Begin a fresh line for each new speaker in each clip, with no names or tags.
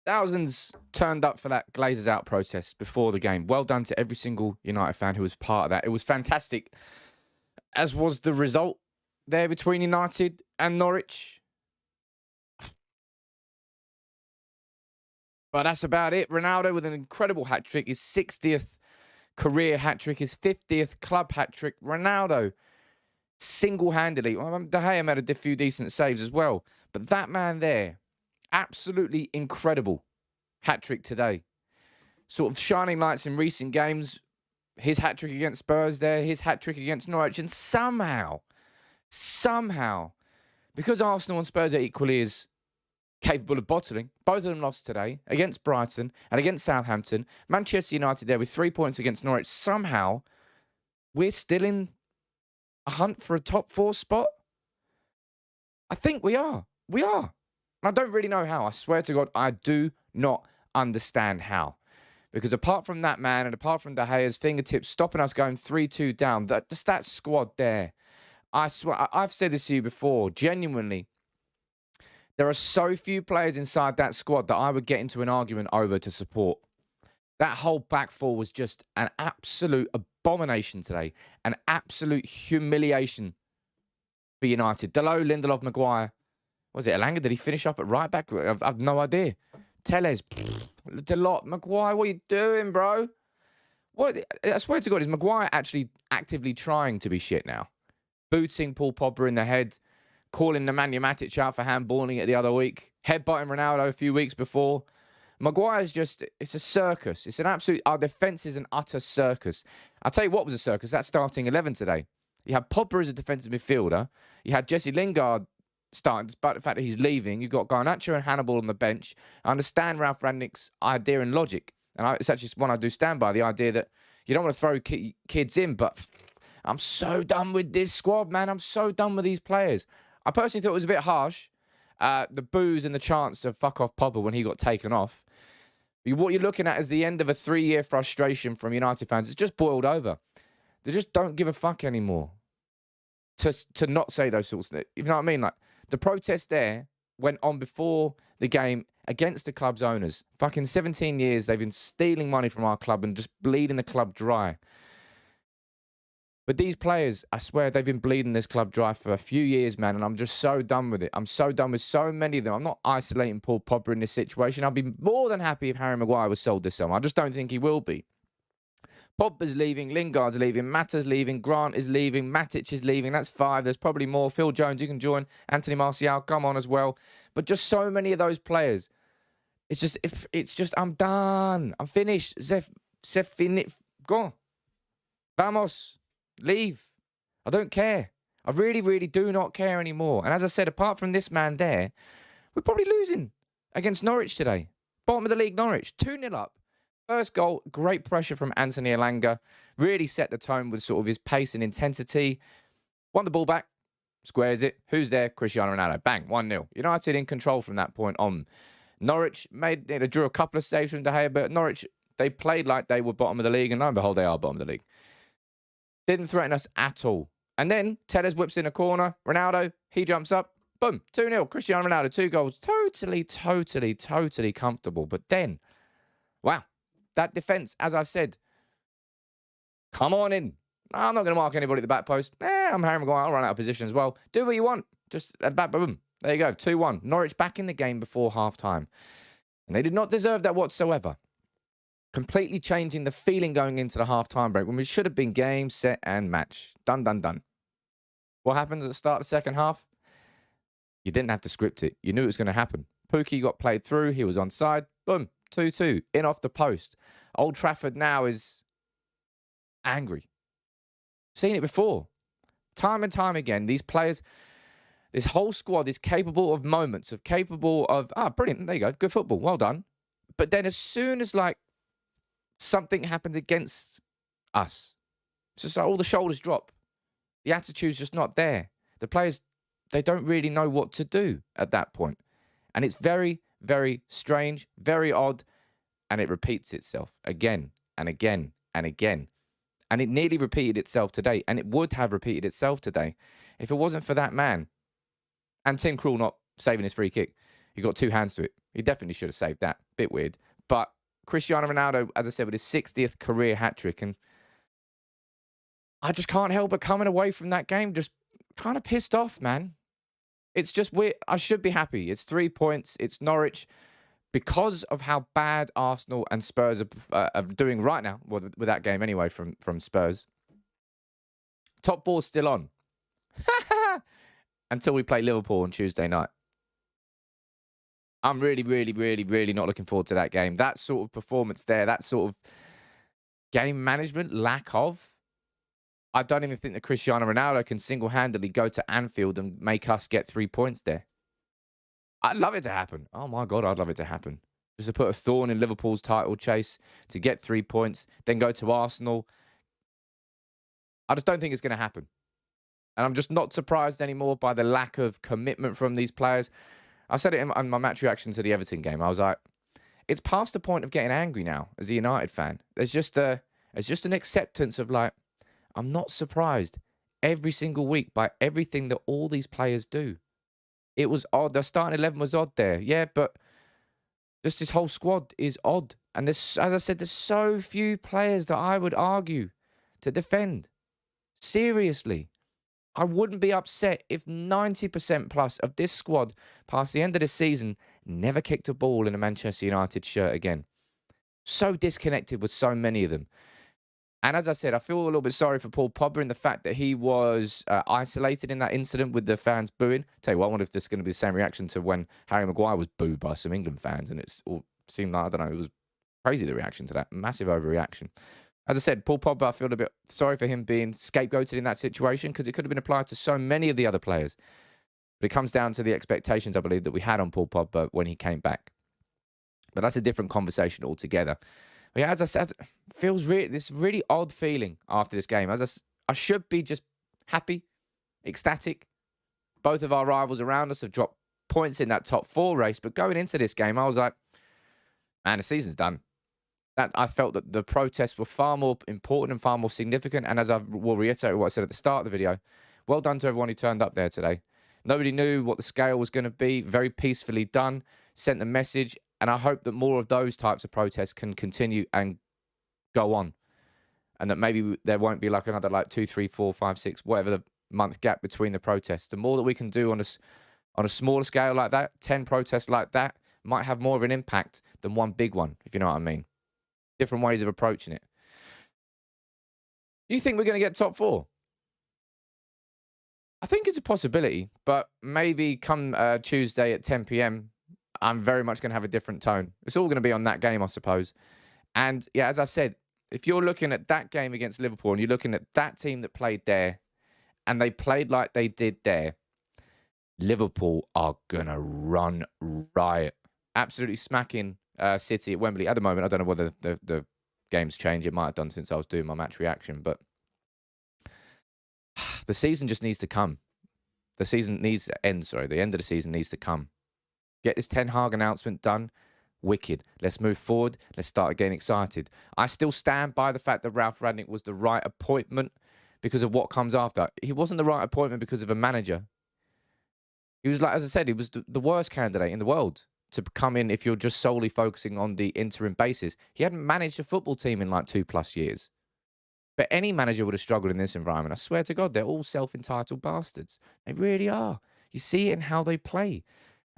Thousands turned up for that Glazers out protest before the game. Well done to every single United fan who was part of that. It was fantastic, as was the result there between United and Norwich. But that's about it. Ronaldo with an incredible hat-trick, his 60th career hat-trick, his 50th club hat-trick. Ronaldo single-handedly. Well, De Gea made a few decent saves as well. But that man there, absolutely incredible hat-trick today. Sort of shining lights in recent games. His hat-trick against Spurs there, his hat-trick against Norwich. And somehow, because Arsenal and Spurs are equally as capable of bottling, both of them lost today against Brighton and against Southampton. Manchester United there with 3 points against Norwich. Somehow, we're still in a hunt for a top 4 spot. I think we are. We are. I don't really know how. I swear to God, I do not understand how. Because apart from that man and apart from De Gea's fingertips stopping us going 3-2 down, just that squad there, I swear, I've said this to you before, genuinely, there are so few players inside that squad that I would get into an argument over to support. That whole back four was just an absolute abomination today, an absolute humiliation for United. Dalot, Lindelof, Maguire. Was it Elanga? Did he finish up at right back? I've no idea. Telles, Dalot, Maguire, what are you doing, bro? What? I swear to God, is Maguire actually actively trying to be shit now? Booting Paul Pogba in the head, calling Nemanja Matic out for handballing it the other week, headbutting Ronaldo a few weeks before. Maguire's just, it's a circus. It's an absolute, our defence is an utter circus. I'll tell you what was a circus, that starting 11 today. You had Pogba as a defensive midfielder. You had Jesse Lingard starting, despite the fact that he's leaving. You've got Garnacho and Hannibal on the bench. I understand Ralph Rangnick's idea and logic. And it's actually one I do stand by, the idea that you don't want to throw kids in, but I'm so done with this squad, man. I'm so done with these players. I personally thought it was a bit harsh, the boos and the chance to fuck off Pogba when he got taken off. What you're looking at is the end of a 3-year frustration from United fans. It's just boiled over. They just don't give a fuck anymore to not say those sorts of things. You know what I mean? Like, the protest there went on before the game against the club's owners. Fucking 17 years, they've been stealing money from our club and just bleeding the club dry. But these players, I swear, they've been bleeding this club dry for a few years, man, and I'm just so done with it. I'm so done with so many of them. I'm not isolating Paul Pogba in this situation. I'd be more than happy if Harry Maguire was sold this summer. I just don't think he will be. Pogba's leaving, Lingard's leaving, Mata's leaving, Grant is leaving, Matic is leaving. That's 5. There's probably more. Phil Jones, you can join. Anthony Martial, come on as well. But just so many of those players. It's just, I'm done. I'm finished. Go. Vamos. Leave. I don't care. I really, really do not care anymore. And as I said, apart from this man there, we're probably losing against Norwich today. Bottom of the league, Norwich. 2-0 up. First goal, great pressure from Anthony Elanga. Really set the tone with sort of his pace and intensity. Won the ball back. Squares it. Who's there? Cristiano Ronaldo. Bang. 1-0. United in control from that point on. Norwich drew a couple of saves from De Gea, but Norwich, they played like they were bottom of the league. And lo and behold, they are bottom of the league. Didn't threaten us at all. And then Telles whips in a corner. Ronaldo, he jumps up. Boom, 2-0. Cristiano Ronaldo, 2 goals. Totally comfortable. But then, wow, that defence, as I said, come on in. I'm not going to mark anybody at the back post. I'm Harry Maguire. I'll run out of position as well. Do what you want. Just at the back, boom. There you go, 2-1. Norwich back in the game before half-time. And they did not deserve that whatsoever. Completely changing the feeling going into the half-time break when we should have been game, set, and match. Done. What happens at the start of the second half? You didn't have to script it. You knew it was going to happen. Pukki got played through. He was onside. Boom. 2-2. In off the post. Old Trafford now is angry. Seen it before. Time and time again, these players, this whole squad is capable of moments, brilliant. There you go. Good football. Well done. But then as soon as, something happens against us, it's just like all the shoulders drop. The attitude's just not there. The players, they don't really know what to do at that point. And it's very, very strange, very odd, and it repeats itself again and again and again. And it nearly repeated itself today, and it would have repeated itself today if it wasn't for that man and Tim Krul not saving his free kick. He got 2 hands to it. He definitely should have saved that. Bit weird. But Cristiano Ronaldo, as I said, with his 60th career hat-trick, and I just can't help but coming away from that game just kind of pissed off, man. It's just weird. I should be happy. It's 3 points. It's Norwich. Because of how bad Arsenal and Spurs are doing right now, well, with that game anyway from Spurs, top four's still on. Until we play Liverpool on Tuesday night. I'm really, really, really, really not looking forward to that game. That sort of performance there, that sort of game management, lack of. I don't even think that Cristiano Ronaldo can single-handedly go to Anfield and make us get 3 points there. I'd love it to happen. Oh, my God, I'd love it to happen. Just to put a thorn in Liverpool's title chase, to get 3 points, then go to Arsenal. I just don't think it's going to happen. And I'm just not surprised anymore by the lack of commitment from these players. I said it in my match reaction to the Everton game. I was like, it's past the point of getting angry now as a United fan. There's just an acceptance of like, I'm not surprised every single week by everything that all these players do. It was odd. The starting 11 was odd there. Yeah, but just this whole squad is odd. And there's, as I said, there's so few players that I would argue to defend. Seriously. I wouldn't be upset if 90% plus of this squad past the end of the season never kicked a ball in a Manchester United shirt again. So disconnected with so many of them. And as I said, I feel a little bit sorry for Paul Pogba in the fact that he was isolated in that incident with the fans booing. Tell you what, I wonder if this is going to be the same reaction to when Harry Maguire was booed by some England fans. And it seemed like, I don't know, it was crazy, the reaction to that. Massive overreaction. As I said, Paul Pogba, I feel a bit sorry for him being scapegoated in that situation because it could have been applied to so many of the other players. But it comes down to the expectations, I believe, that we had on Paul Pogba when he came back. But that's a different conversation altogether. But yeah, as I said, feels this really odd feeling after this game. I should be just happy, ecstatic. Both of our rivals around us have dropped points in that top 4 race. But going into this game, I was like, man, the season's done. That I felt that the protests were far more important and far more significant. And as I will reiterate what I said at the start of the video, well done to everyone who turned up there today. Nobody knew what the scale was going to be. Very peacefully done. Sent the message. And I hope that more of those types of protests can continue and go on. And that maybe there won't be like another 2, 3, 4, 5, 6, whatever the month gap between the protests. The more that we can do on a smaller scale like that, 10 protests like that, might have more of an impact than one big one, if you know what I mean. Different ways of approaching it. Do you think we're going to get top 4? I think it's a possibility, but maybe come Tuesday at 10 p.m., I'm very much going to have a different tone. It's all going to be on that game, I suppose. And yeah, as I said, if you're looking at that game against Liverpool and you're looking at that team that played there and they played like they did there, Liverpool are going to run riot. Absolutely smacking City at Wembley. At the moment, I don't know whether the game's changed. It might have done since I was doing my match reaction, but the season just needs to come. The season needs to end, sorry. The end of the season needs to come. Get this Ten Hag announcement done. Wicked. Let's move forward. Let's start getting excited. I still stand by the fact that Ralf Rangnick was the right appointment because of what comes after. He wasn't the right appointment because of a manager. He was, like, as I said, he was the worst candidate in the world to come in if you're just solely focusing on the interim basis. He hadn't managed a football team in 2+ years. But any manager would have struggled in this environment. I swear to God, they're all self-entitled bastards. They really are. You see it in how they play.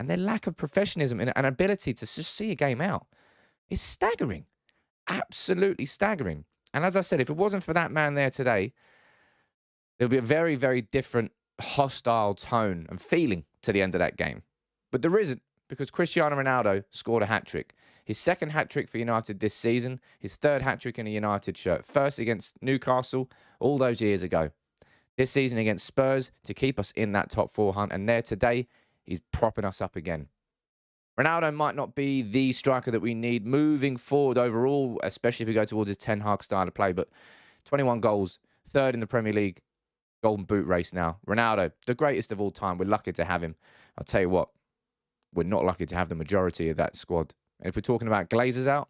And their lack of professionalism and ability to just see a game out is staggering. Absolutely staggering. And as I said, if it wasn't for that man there today, there would be a very, very different hostile tone and feeling to the end of that game. But there isn't, because Cristiano Ronaldo scored a hat-trick. His second hat-trick for United this season, his third hat-trick in a United shirt. First against Newcastle all those years ago. This season against Spurs to keep us in that top 4 hunt. And there today, he's propping us up again. Ronaldo might not be the striker that we need moving forward overall, especially if we go towards his Ten Hag style of play, but 21 goals, third in the Premier League, Golden Boot race now. Ronaldo, the greatest of all time. We're lucky to have him. I'll tell you what, we're not lucky to have the majority of that squad. And if we're talking about Glazers out,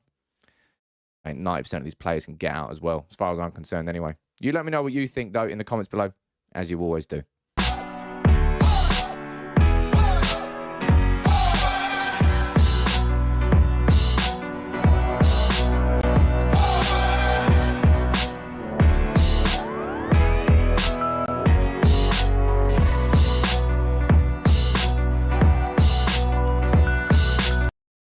I think 90% of these players can get out as well, as far as I'm concerned anyway. You let me know what you think, though, in the comments below, as you always do.